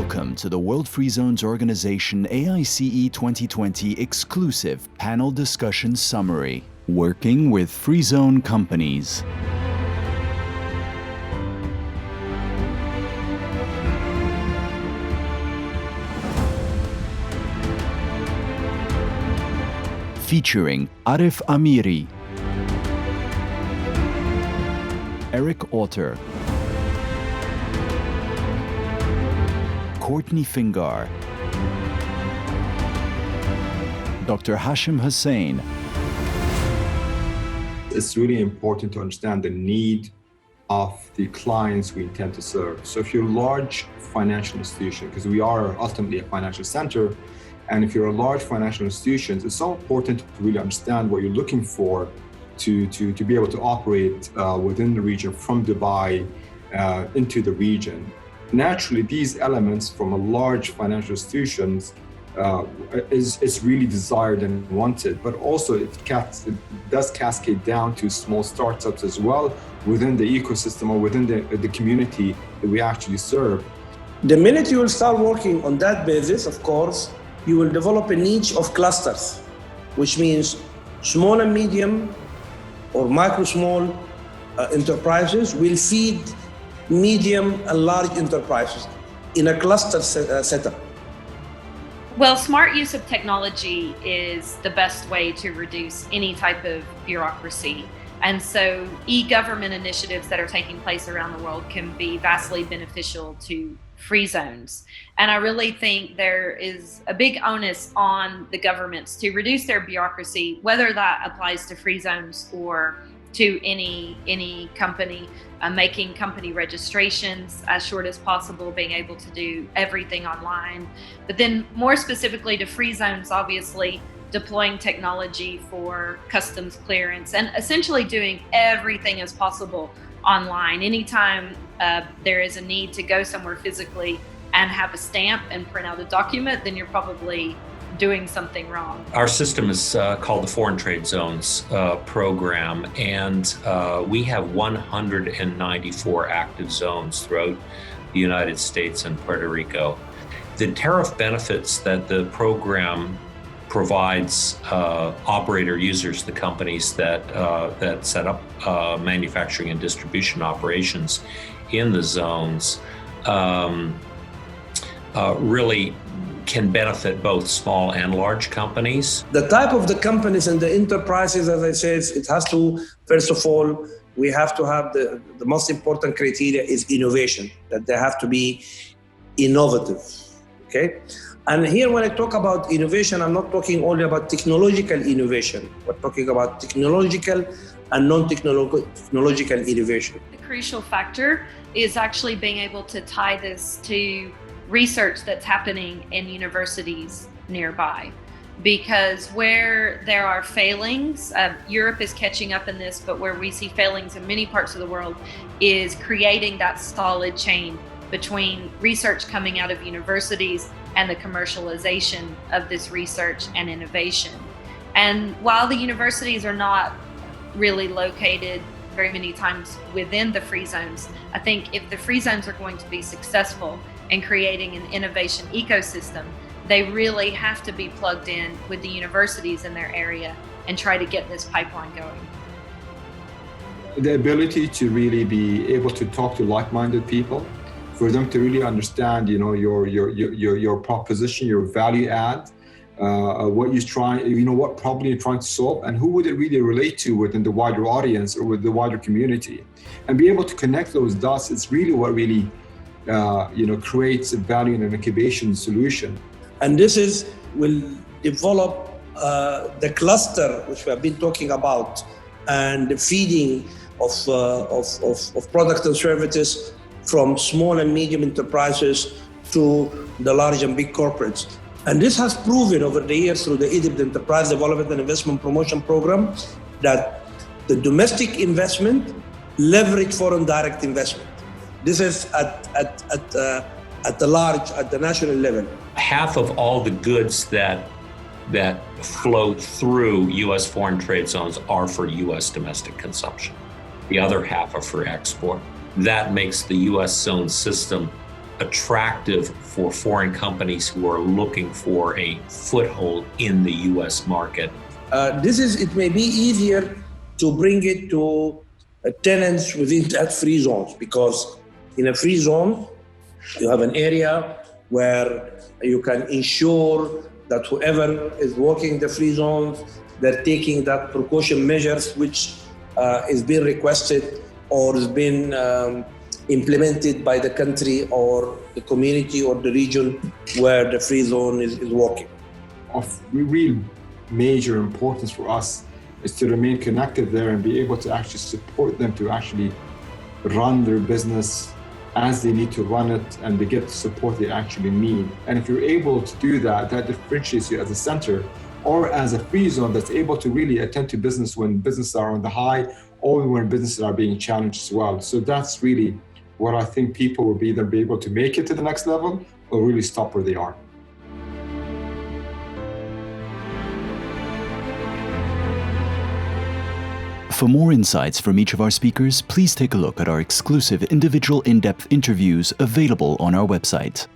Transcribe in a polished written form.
Welcome to the World Free Zones Organization AICE 2020 exclusive panel discussion summary, Working with Free Zone Companies. Featuring Arif Amiri, Erik Autor, Courtney Fingar, Dr. Hashim Hussein. It's really important to understand the need of the clients we intend to serve. So if you're a large financial institution, because we are ultimately a financial center, and if you're a large financial institution, it's so important to really understand what you're looking for to be able to operate within the region from Dubai into the region. Naturally, these elements from a large financial institutions is really desired and wanted, but also it does cascade down to small startups as well within the ecosystem or within the community that we actually serve. The minute you will start working on that basis, of course, you will develop a niche of clusters, which means small and medium or micro small enterprises will feed medium and large enterprises in a cluster setup. Well, smart use of technology is the best way to reduce any type of bureaucracy. And so e-government initiatives that are taking place around the world can be vastly beneficial to free zones. And I really think there is a big onus on the governments to reduce their bureaucracy, whether that applies to free zones or to any company, making company registrations as short as possible, being able to do everything online. But then more specifically to free zones, obviously deploying technology for customs clearance and essentially doing everything as possible online. Anytime there is a need to go somewhere physically and have a stamp and print out a document, then you're probably doing something wrong. Our system is called the Foreign Trade Zones program, and we have 194 active zones throughout the United States and Puerto Rico. The tariff benefits that the program provides operator users, the companies that set up manufacturing and distribution operations in the zones, really can benefit both small and large companies. The type of the companies and the enterprises, as I said, it has to, first of all, we have to have the most important criteria is innovation, that they have to be innovative, okay? And here when I talk about innovation, I'm not talking only about technological innovation. We're talking about technological and non-technological innovation. The crucial factor is actually being able to tie this to research that's happening in universities nearby. Because where there are failings, Europe is catching up in this, but where we see failings in many parts of the world is creating that solid chain between research coming out of universities and the commercialization of this research and innovation. And while the universities are not really located very many times within the free zones, I think if the free zones are going to be successful in creating an innovation ecosystem, they really have to be plugged in with the universities in their area and try to get this pipeline going. The ability to really be able to talk to like-minded people, for them to really understand, your proposition, your value add, what you're trying, what problem you're trying to solve, and who would it really relate to within the wider audience or with the wider community, and be able to connect those dots. It's really what really creates a value in an incubation solution. And this will develop the cluster which we have been talking about, and the feeding of products and services from small and medium enterprises to the large and big corporates. And this has proven over the years through the EDIP, the Enterprise Development and Investment Promotion Program, that the domestic investment leverage foreign direct investment. This is at the national level. Half of all the goods that flow through U.S. foreign trade zones are for U.S. domestic consumption. The other half are for export. That makes the U.S. zone system attractive for foreign companies who are looking for a foothold in the US market. It may be easier to bring it to tenants within that free zones, because in a free zone, you have an area where you can ensure that whoever is working the free zones, they're taking that precaution measures which is being requested or is being implemented by the country or the community or the region where the free zone is working. Of real major importance for us is to remain connected there and be able to actually support them to actually run their business as they need to run it, and they get the support they actually need. And if you're able to do that, that differentiates you as a center or as a free zone that's able to really attend to business when businesses are on the high or when businesses are being challenged as well. So that's really what I think people will either be able to make it to the next level or really stop where they are. For more insights from each of our speakers, please take a look at our exclusive individual in-depth interviews available on our website.